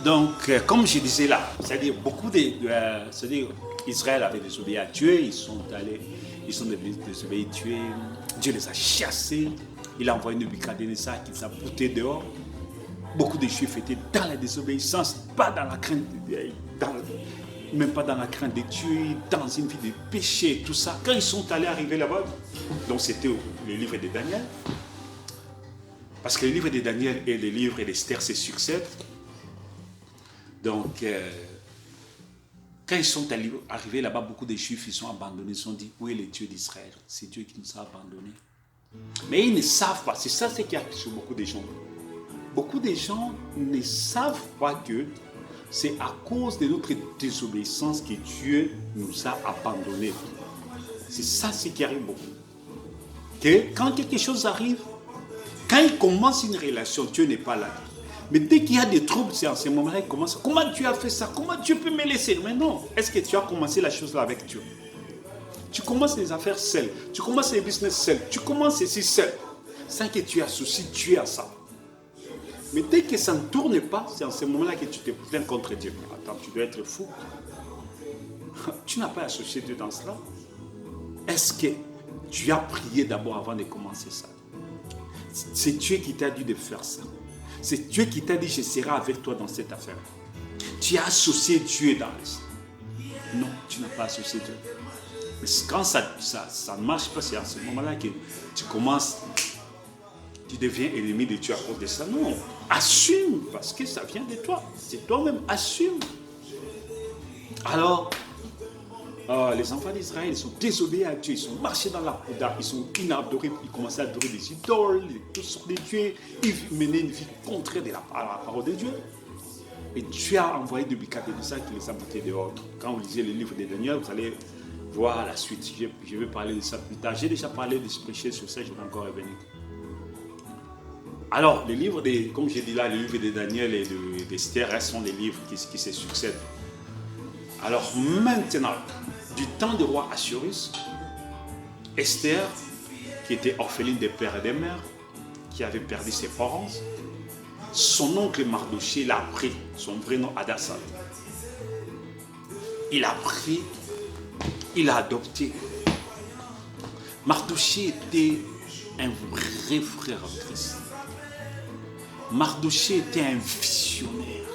Donc, comme je disais là, c'est-à-dire c'est-à-dire Israël avait désobéi à Dieu, ils sont désobéis à Dieu, Dieu les a chassés, il a envoyé Nebuchadnezzar qui les a boutés dehors. Beaucoup de Juifs étaient dans la désobéissance, pas dans la crainte, même pas dans la crainte de Dieu, dans une vie de péché, tout ça. Quand ils sont allés arriver là-bas, donc c'était le livre de Daniel, parce que le livre de Daniel et le livre d'Esther se succèdent. Donc, quand ils sont arrivés là-bas, beaucoup de Juifs, ils sont abandonnés, ils se sont dit, où est le Dieu d'Israël? C'est Dieu qui nous a abandonnés. Mais ils ne savent pas, c'est ça ce qui arrive sur beaucoup de gens. Beaucoup de gens ne savent pas que c'est à cause de notre désobéissance que Dieu nous a abandonnés. C'est ça ce qui arrive beaucoup. Que quand quelque chose arrive, quand il commence une relation, Dieu n'est pas là. Mais dès qu'il y a des troubles, c'est en ce moment-là qu'il commence. Comment Dieu a fait ça? Comment Dieu peut me laisser? Mais non. Est-ce que tu as commencé la chose là avec Dieu? Tu commences les affaires seul. Tu commences les business seul. Tu commences ici seul. Sans que tu associes Dieu à ça. Mais dès que ça ne tourne pas, c'est en ce moment-là que tu te plains contre Dieu. Attends, tu dois être fou. Tu n'as pas associé Dieu dans cela. Est-ce que tu as prié d'abord avant de commencer ça? C'est Dieu qui t'a dit de faire ça. C'est Dieu qui t'a dit, je serai avec toi dans cette affaire. Tu as associé Dieu dans ça. Non, tu n'as pas associé Dieu. Mais quand ça ne marche pas, c'est à ce moment-là que tu commences, tu deviens ennemi de Dieu à cause de ça. Non, assume, parce que ça vient de toi. C'est toi-même, assume. Alors, les enfants d'Israël, ils sont désobéis à Dieu, ils sont marchés dans la poudre, ils sont inadorés, ils commençaient à adorer des idoles, toutes sortes de dieux, ils menaient une vie contraire à la parole de Dieu. Et Dieu a envoyé Nebuchadnezzar qui les a boutés dehors. Quand vous lisez le livre de Daniel, vous allez voir la suite. Je vais parler de ça plus tard. J'ai déjà parlé de ce prêcher sur ça, je vais encore revenir. Alors, les livres comme j'ai dit là, les livres de Daniel et d'Esther sont les livres qui se succèdent. Alors maintenant, du temps du roi Assuérus, Esther, qui était orpheline des pères et des mères, qui avait perdu ses parents, son oncle Mardoché l'a pris, son vrai nom Hadassah. Il a pris, il l'a adopté. Mardoché était un vrai frère en Christ. Mardoché était un visionnaire.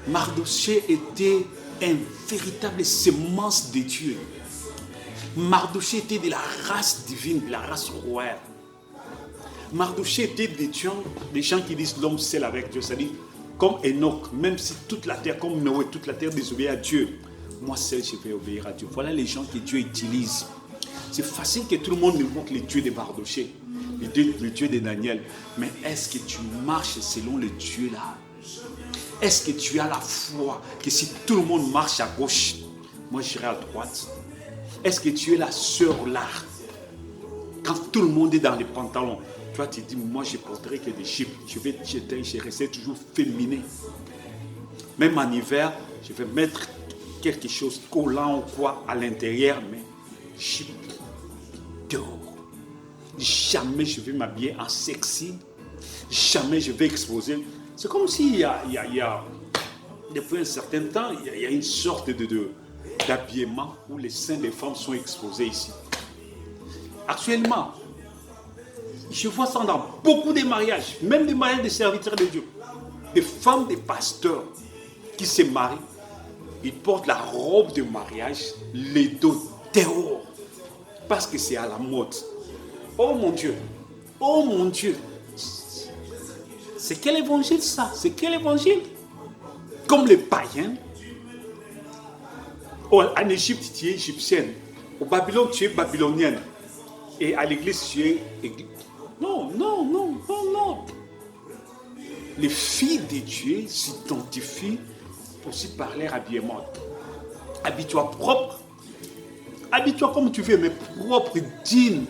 Mardoché était un véritable sémence de Dieu. Mardoché était de la race divine, de la race royale. Mardoché était des gens qui disent l'homme seul avec Dieu. C'est-à-dire, comme Enoch, même si toute la terre, comme Noé, toute la terre désobéit à Dieu, moi seul je vais obéir à Dieu. Voilà les gens que Dieu utilise. C'est facile que tout le monde invoque le Dieu de Mardoché, le Dieu de Daniel. Mais est-ce que tu marches selon le Dieu là? Est-ce que tu as la foi que si tout le monde marche à gauche, moi j'irai à droite? Est-ce que tu es la sœur là? Quand tout le monde est dans les pantalons, toi tu dis, moi je porterai que des jupes. Je resterai toujours féminin. Même en hiver, je vais mettre quelque chose collant ou quoi à l'intérieur, mais jupe dehors. Jamais je vais m'habiller en sexy. Jamais je vais exposer. C'est comme s'il y a, depuis un certain temps, il y a une sorte d'habillement où les seins des femmes sont exposés ici. Actuellement, je vois ça dans beaucoup de mariages, même des mariages de serviteurs de Dieu. Des femmes, des pasteurs qui se marient, ils portent la robe de mariage, les dos dehors, parce que c'est à la mode. Oh mon Dieu, oh mon Dieu. C'est quel évangile ça? C'est quel évangile? Comme les païens. En Égypte, tu es égyptienne. Au Babylone, tu es babylonienne. Et à l'église, tu es église. Non, non, non, non, non. Les filles de Dieu s'identifient aussi par leur habillement. Habille-toi propre. Habille-toi comme tu veux, mais propre, digne.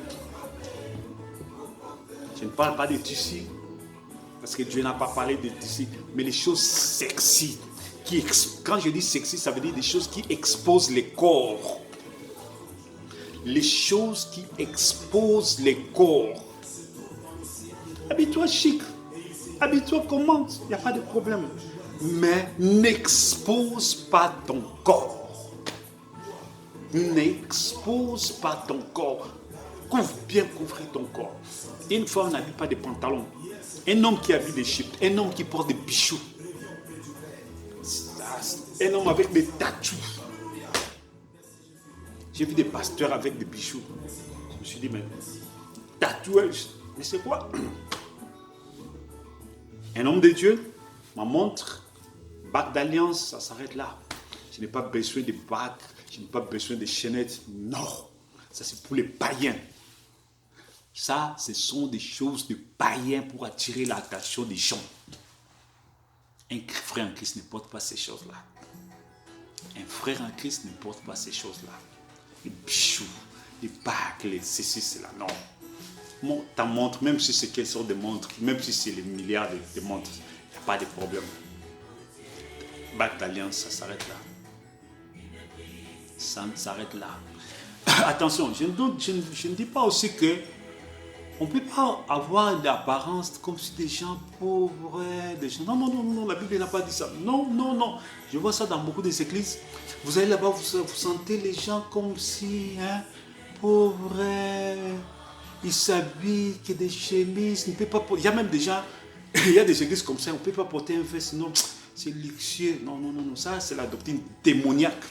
Je ne parle pas de tissus. Parce que Dieu n'a pas parlé de tissus, mais les choses sexy. Quand je dis sexy, ça veut dire des choses qui exposent les corps. Les choses qui exposent les corps. Habille-toi chic. Habille-toi comment, il n'y a pas de problème. Mais n'expose pas ton corps. N'expose pas ton corps. Couvre bien couvrir ton corps. Une femme n'habille pas de pantalons. Un homme qui habille des chips, un homme qui porte des bijoux, un homme avec des tatous. J'ai vu des pasteurs avec des bijoux. Je me suis dit, mais tatouage, mais c'est quoi? Un homme de Dieu, ma montre, bague d'alliance, ça s'arrête là. Je n'ai pas besoin de bagues, je n'ai pas besoin de chaînettes. Non, ça c'est pour les païens. Ça, ce sont des choses de païens pour attirer l'attention des gens. Un frère en Christ ne porte pas ces choses-là. Un frère en Christ ne porte pas ces choses-là. Les bijoux, les bagues, les ceci, cela, non. Bon, ta montre, même si c'est quelle sorte de montre, même si c'est les milliards de montres, il n'y a pas de problème. Bague d'alliance, ça s'arrête là. Ça s'arrête là. Attention, je ne dis pas aussi que on ne peut pas avoir l'apparence comme si des gens pauvres, des gens... Non, la Bible n'a pas dit ça. Non. Je vois ça dans beaucoup des églises. Vous allez là-bas, vous sentez les gens comme si, pauvres, ils s'habillent que des chemises. Il y a même des gens, il y a des églises comme ça, on ne peut pas porter un vêtement, sinon c'est luxueux. Non, ça c'est la doctrine démoniaque.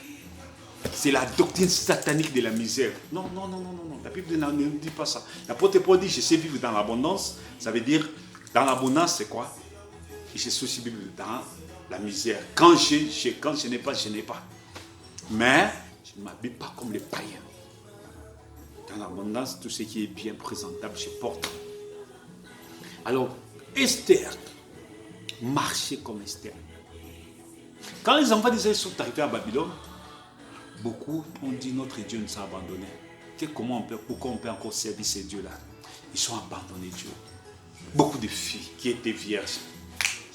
C'est la doctrine satanique de la misère. Non. La Bible ne dit pas ça. L'apôtre Paul dit, je sais vivre dans l'abondance. Ça veut dire, dans l'abondance, c'est quoi? Et je sais aussi vivre dans la misère. Quand je n'ai pas, je n'ai pas. Mais, je ne m'habille pas comme les païens. Dans l'abondance, tout ce qui est bien présentable, je porte. Alors, Esther marchait comme Esther. Quand les enfants d'Israël sont arrivés à Babylone, beaucoup ont dit notre Dieu nous a abandonnés. Pourquoi on peut encore servir ces dieux-là? Ils ont abandonné Dieu. Beaucoup de filles qui étaient vierges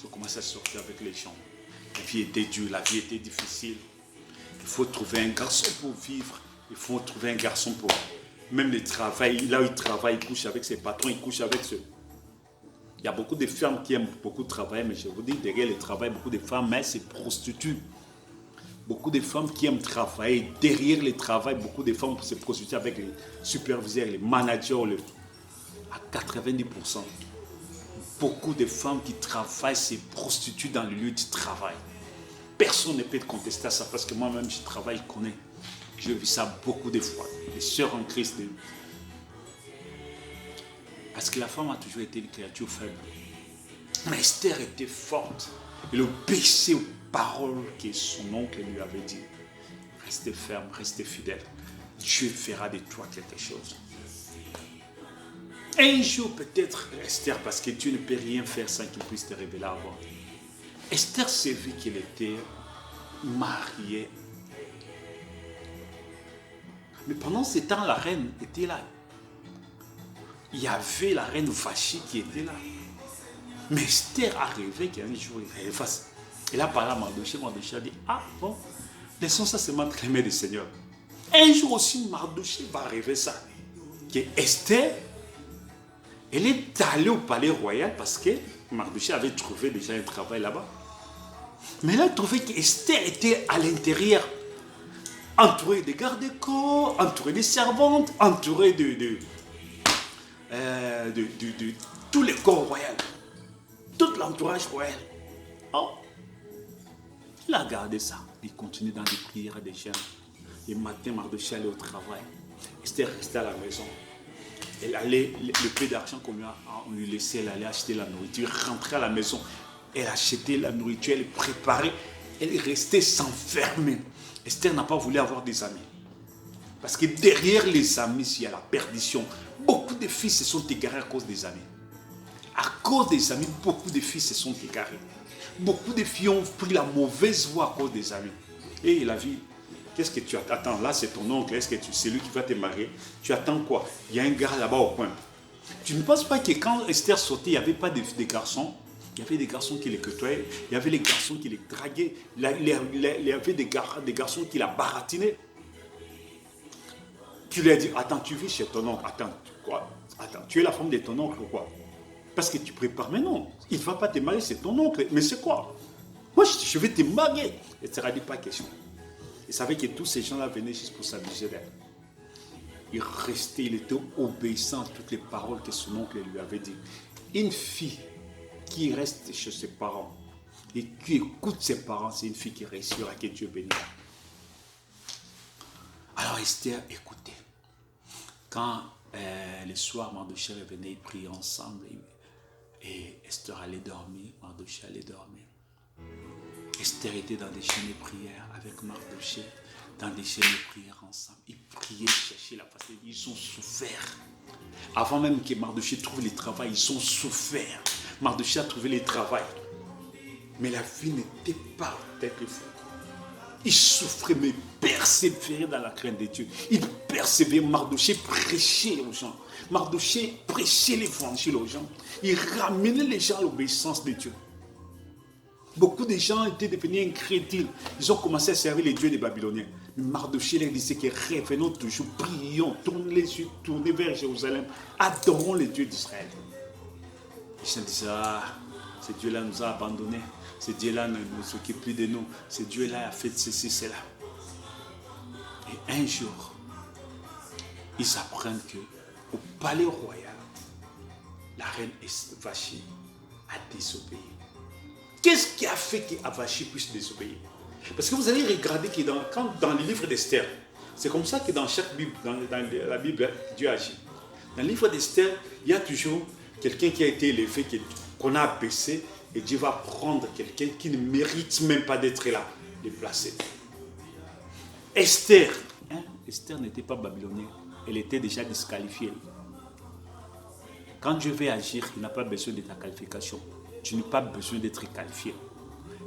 ont commencé à sortir avec les gens. La vie était dure, la vie était difficile. Il faut trouver un garçon pour vivre. Il faut trouver un garçon pour... Même le travail, là où il travaille, il couche avec ses patrons, il couche avec ceux. Il y a beaucoup de femmes qui aiment beaucoup travailler, mais je vous dis, derrière le travail, beaucoup de femmes, mais se prostituent. Beaucoup de femmes qui aiment travailler, derrière le travail, beaucoup de femmes se prostituent avec les superviseurs, les managers, à 90%. Beaucoup de femmes qui travaillent se prostituent dans le lieu du travail. Personne ne peut contester ça parce que moi-même, je travaille, je connais. J'ai vu ça beaucoup de fois. Les sœurs en Christ. Parce que la femme a toujours été une créature faible. Mais Esther était forte. Elle obéissait aux paroles que son oncle lui avait dit. Restez ferme, restez fidèle. Dieu fera de toi quelque chose. Un jour peut-être, Esther, parce que Dieu ne peut rien faire sans qu'il puisse te révéler avant. Esther s'est vue qu'elle était mariée. Mais pendant ce temps, la reine était là. Il y avait la reine Vachi qui était là. Mais Esther a rêvé qu'un jour, elle a parlé à Mardoché. Mardoché a dit, ah bon, laissons ça seulement entre les mains du Seigneur. Un jour aussi, Mardoché va rêver ça. Que Esther, elle est allée au palais royal parce que Mardoché avait trouvé déjà un travail là-bas. Mais elle a trouvé qu'Esther était à l'intérieur. Entourée de gardes-corps, entourée de servantes, entourée de tous les corps royaux. Tout l'entourage royal. Oh, il a gardé ça. Il continue dans des prières des gens. Le matin, Mardoché allait au travail. Esther restait à la maison. Elle allait, le peu d'argent qu'on lui laissait, elle allait acheter la nourriture, rentrer à la maison. Elle achetait la nourriture, elle préparait. Elle restait s'enfermer. Esther n'a pas voulu avoir des amis. Parce que derrière les amis, il y a la perdition. Beaucoup de filles se sont égarées à cause des amis. À cause des amis, beaucoup de filles se sont égarées. Beaucoup de filles ont pris la mauvaise voie à cause des amis. Et la vie, qu'est-ce que tu attends? Là, c'est ton oncle. Est-ce que c'est lui qui va te marier? Tu attends quoi? Il y a un gars là-bas au coin. Tu ne penses pas que quand Esther sortait, il n'y avait pas de garçons? Il y avait des garçons qui les côtoyaient. Il y avait les garçons qui les draguaient. Il y avait des garçons qui la baratinaient. Tu lui as dit, attends, tu vis chez ton oncle. Attends, quoi? Attends, tu es la femme de ton oncle ou quoi? Parce que tu prépares, mais non, il ne va pas te marier, c'est ton oncle. Mais c'est quoi? Moi, je vais te marier. Esther a dit pas question. Il savait que tous ces gens-là venaient juste pour s'abuser d'elle. Il restait, il était obéissant à toutes les paroles que son oncle lui avait dit. Une fille qui reste chez ses parents et qui écoute ses parents, c'est une fille qui réussira, que Dieu bénira. Alors Esther écoutait. Quand le soir, Mardochée revenait, ils priaient ensemble et Esther allait dormir, Mardochée allait dormir. Esther était dans des chaînes de prière avec Mardochée, dans des chaînes de prière ensemble. Ils priaient, cherchaient la face, ils ont souffert. Avant même que Mardochée trouve le travail, ils ont souffert. Mardochée a trouvé le travail. Mais la vie n'était pas telle qu'il faut. Il souffrait, mais persévérait dans la crainte de Dieu. Il persévérait. Mardochée prêchait aux gens. Mardochée prêchait l'évangile aux gens. Il ramenait les gens à l'obéissance de Dieu. Beaucoup de gens étaient devenus incrédules. Ils ont commencé à servir les dieux des Babyloniens. Mais Mardochée leur disait que revenons toujours, prions, tournez les yeux, tournez vers Jérusalem, adorons les dieux d'Israël. Les gens disaient, ah, ce Dieu-là nous a abandonnés. Ce Dieu-là ne s'occupe plus de nous. Ce Dieu-là a fait ceci, cela. Et un jour, ils apprennent qu'au palais royal, la reine Vashti a désobéi. Qu'est-ce qui a fait qu'Avachi puisse désobéir? Parce que vous allez regarder que dans le livre d'Esther, c'est comme ça que dans chaque Bible, dans la Bible, Dieu agit. Dans le livre d'Esther, il y a toujours quelqu'un qui a été élevé, qu'on a abaissé, et Dieu va prendre quelqu'un qui ne mérite même pas d'être là, le placer. Esther, Esther n'était pas babylonienne, elle était déjà disqualifiée. Quand Dieu veut agir, il n'a pas besoin de ta qualification. Tu n'as pas besoin d'être qualifié.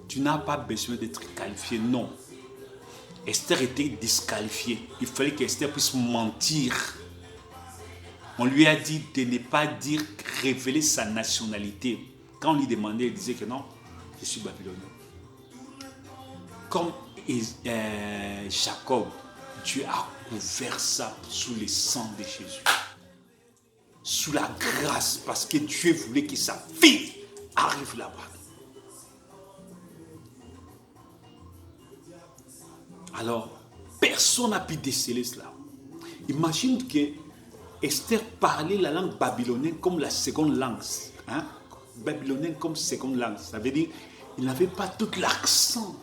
Tu n'as pas besoin d'être qualifié, non. Esther était disqualifiée. Il fallait qu'Esther puisse mentir. On lui a dit de ne pas dire, révéler sa nationalité. Quand on lui demandait, il disait que non, je suis babylonien. Comme Jacob, Dieu a couvert ça sous le sang de Jésus. Sous la grâce, parce que Dieu voulait que sa fille arrive là-bas. Alors, personne n'a pu déceler cela. Imagine que Esther parlait la langue babylonienne comme la seconde langue. Babylonienne comme seconde langue. Ça veut dire qu'il n'avait pas tout l'accent.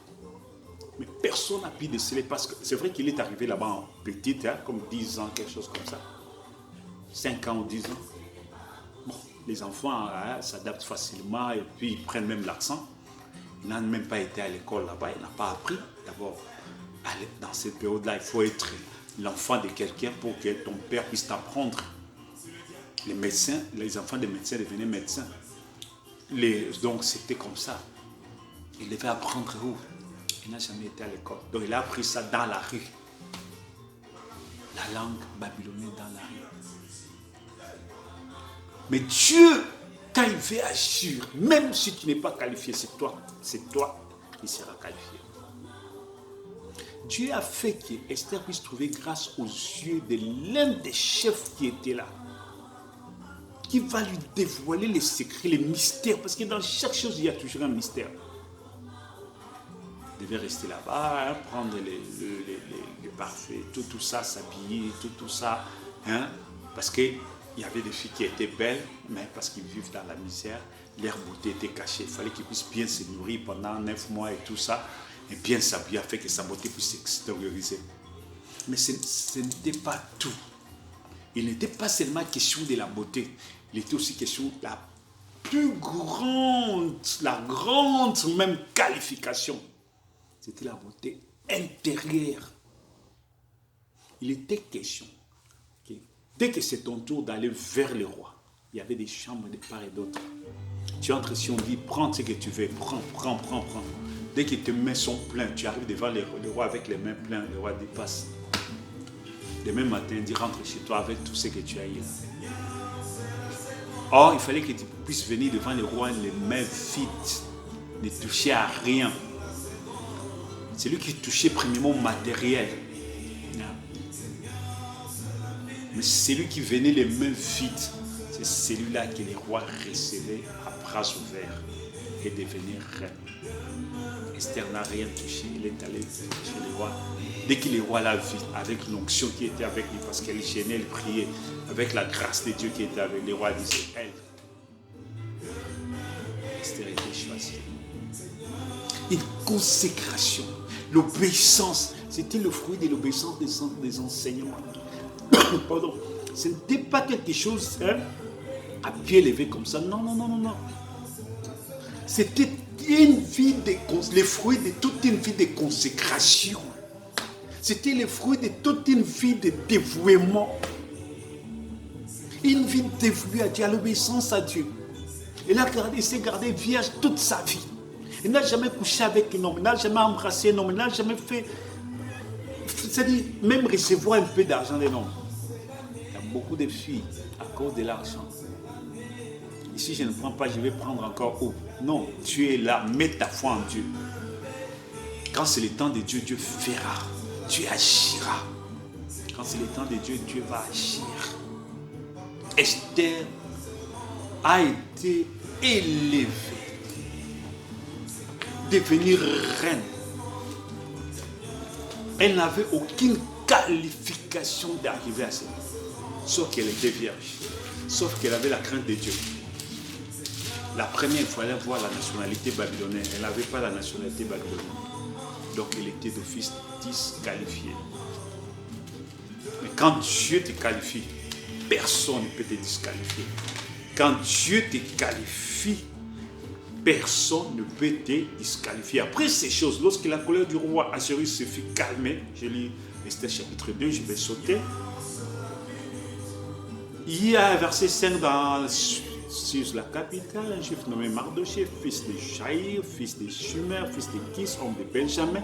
Mais personne n'a pu déceler parce que c'est vrai qu'il est arrivé là-bas en petite, comme 10 ans, quelque chose comme ça. 5 ans ou 10 ans. Bon, les enfants s'adaptent facilement et puis ils prennent même l'accent. Il n'a même pas été à l'école là-bas, il n'a pas appris. D'abord, dans cette période-là, il faut être l'enfant de quelqu'un pour que ton père puisse t'apprendre. Les médecins, les enfants des médecins devenaient médecins. Donc c'était comme ça. Il devait apprendre où? Il n'a jamais été à l'école. Donc il a appris ça dans la rue. La langue babylonienne dans la rue. Mais Dieu, quand il veut agir, même si tu n'es pas qualifié, c'est toi qui seras qualifié. Dieu a fait qu'Esther puisse trouver grâce aux yeux de l'un des chefs qui était là, qui va lui dévoiler les secrets, les mystères, parce que dans chaque chose, il y a toujours un mystère. Il devait rester là-bas, prendre les parfaits, tout ça, s'habiller, tout ça, parce qu'il y avait des filles qui étaient belles, mais parce qu'ils vivent dans la misère, leur beauté était cachée. Il fallait qu'ils puissent bien se nourrir pendant 9 mois et tout ça, et bien s'habiller afin que sa beauté puisse s'extérioriser. Mais ce n'était pas tout. Il n'était pas seulement question de la beauté, il était aussi question de la plus grande, la grande même qualification. C'était la beauté intérieure. Il était question que dès que c'est ton tour d'aller vers le roi, il y avait des chambres de part et d'autre. Tu entres ici, on dit, prends ce que tu veux, prends. Dès que tes mains sont pleines, tu arrives devant le roi avec les mains pleines, le roi dit, passe. Demain matin, il dit, rentre chez toi avec tout ce que tu as eu. Or, il fallait que tu puisses venir devant le roi les mains vides, ne toucher à rien. C'est lui qui touchait premièrement au matériel. Mais c'est lui qui venait les mains vides. c'est celui-là que les rois recevaient à bras ouverts et devenaient reine. Esther n'a rien touché, elle est allée chez le roi. Dès que le roi l'a vu, avec l'onction qui était avec lui, parce qu'elle gênait, elle priait, avec la grâce de Dieu qui était avec lui, le roi disait, elle. Esther était choisie. Une consécration, l'obéissance, c'était le fruit de l'obéissance des enseignements. Pardon. Ce n'était pas quelque chose à pied levé comme ça. Non, non, non, non, non. C'était une vie les fruits de toute une vie de consécration. C'était les fruits de toute une vie de dévouement. Une vie dévouée à Dieu, à l'obéissance à Dieu. Elle s'est gardée vierge toute sa vie. Elle n'a jamais couché avec un homme, elle n'a jamais embrassé un homme, elle n'a jamais fait... C'est-à-dire, même recevoir un peu d'argent d'un homme. Il y a beaucoup de filles à cause de l'argent. Ici, je ne prends pas, je vais prendre encore haut. Non, tu es là, mets ta foi en Dieu. Quand c'est le temps de Dieu, Dieu fera. Dieu agira. Quand c'est le temps de Dieu, Dieu va agir. Esther a été élevée, devenir reine. Elle n'avait aucune qualification d'arriver à ça. Sauf qu'elle était vierge. Sauf qu'elle avait la crainte de Dieu. La première, il fallait voir la nationalité babylonienne. Elle n'avait pas la nationalité babylonienne. Donc elle était d'office disqualifiée. Mais quand Dieu te qualifie, personne ne peut te disqualifier. Quand Dieu te qualifie, personne ne peut te disqualifier. Après ces choses, lorsque la colère du roi Assuérus se fut calmée, je lis Esther chapitre 2, je vais sauter. Il y a un verset 5 sur la capitale, un juif nommé Mardoché, fils de Jaïr, fils de Schumer, fils de Kis, homme de Benjamin,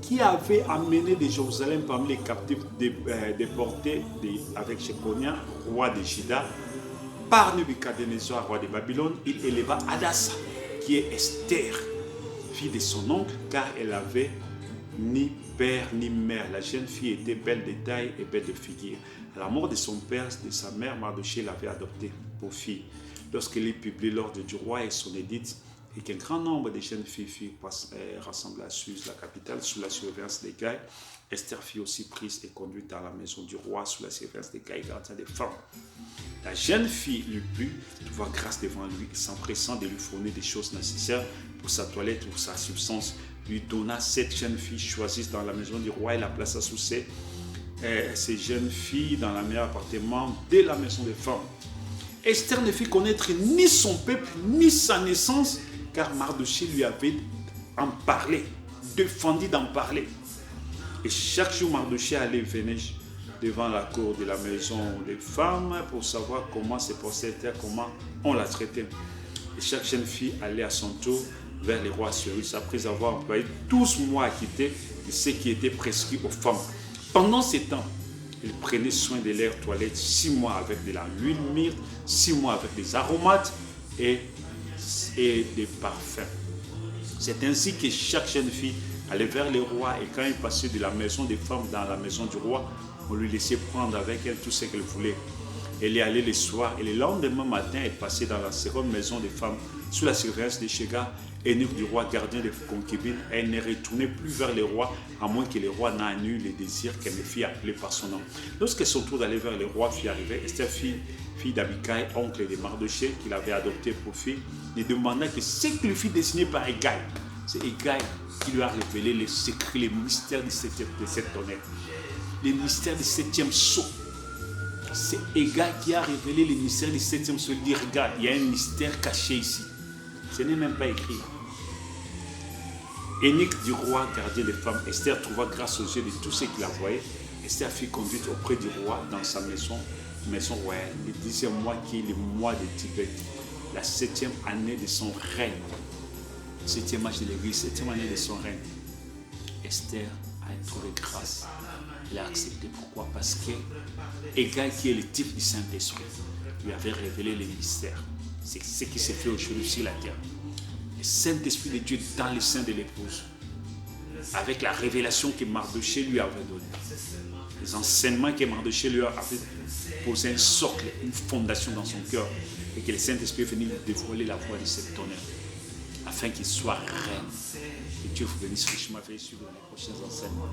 qui avait amené de Jérusalem parmi les captifs déportés avec Jéconia, roi de Juda, par Nebuchadnezzar, roi de Babylone. Il éleva Hadassa, qui est Esther, fille de son oncle, car elle avait ni père ni mère. La jeune fille était belle de taille et belle de figure. À la mort de son père, de sa mère, Mardoché l'avait adoptée pour fille. Lorsqu'elle est publiée l'ordre du roi et son édite, et qu'un grand nombre de jeunes filles furent rassemblées à Suse, la capitale, sous la surveillance des Gaïs, Esther fut aussi prise et conduite dans la maison du roi sous la surveillance des Gaïs, gardiens des femmes. La jeune fille lui plut de voir grâce devant lui, et s'empressant de lui fournir des choses nécessaires pour sa toilette, pour sa subsistance, lui donna 7 jeunes filles choisies dans la maison du roi et la plaça sous ces jeunes filles dans le meilleur appartement de la maison des femmes. Esther ne fit connaître ni son peuple, ni sa naissance, car Mardoché lui avait en parlé, défendu d'en parler. Et chaque jour, Mardoché allait et venait devant la cour de la maison des femmes pour savoir comment se passait Esther, comment on la traitait. Et chaque jeune fille allait à son tour vers les rois Assuérus après avoir employé 12 mois à quitter de ce qui était prescrit aux femmes. Pendant ces temps, ils prenaient soin de leur toilette 6 mois avec de l'huile myrrhe, 6 mois avec des aromates et des parfums. C'est ainsi que chaque jeune fille allait vers le roi, et quand elle passait de la maison des femmes dans la maison du roi, on lui laissait prendre avec elle tout ce qu'elle voulait. Elle y allait le soir, et le lendemain matin, elle passait dans la seconde maison des femmes sous la surveillance de Shega, eunuque du roi, gardien des concubines. Elle ne retournait plus vers le roi, à moins que le roi n'ait eu le désir qu'elle ne fît appeler par son nom. Lorsque son tour d'aller vers le roi fut arrivé, Esther, fille d'Abicaï, oncle de Mardoché, qu'il avait adopté pour fille, lui demanda que ce qui lui fut désigné par Hégai. C'est Hégai qui lui a révélé les secrets, les mystères de cette tonnerre, les mystères du 7e sceau. C'est Hégai qui a révélé les mystères du 7e sceau. Il dit, regarde, il y a un mystère caché ici. Ce n'est même pas écrit. Eunuque du roi, gardien des femmes, Esther trouva grâce aux yeux de tous ceux qui la voyaient. Esther fut conduite auprès du roi dans sa maison royale. Le 10e mois qui est le mois de Tibet, la 7e année de son règne. 7e âge de l'église, 7e année de son règne. Esther a trouvé grâce. Elle a accepté. Pourquoi? Parce que Hégai, qui est le type du Saint-Esprit, lui avait révélé les mystères. C'est ce qui s'est fait aujourd'hui sur la terre. Le Saint-Esprit de Dieu dans le sein de l'épouse, avec la révélation que Mardoché lui avait donnée. Les enseignements que Mardochée lui a posé un socle, une fondation dans son cœur, et que le Saint-Esprit est venu lui dévoiler la voie de cette tonnerre, afin qu'il soit reine. Que Dieu vous bénisse richement. Veuillez suivre les prochains enseignements.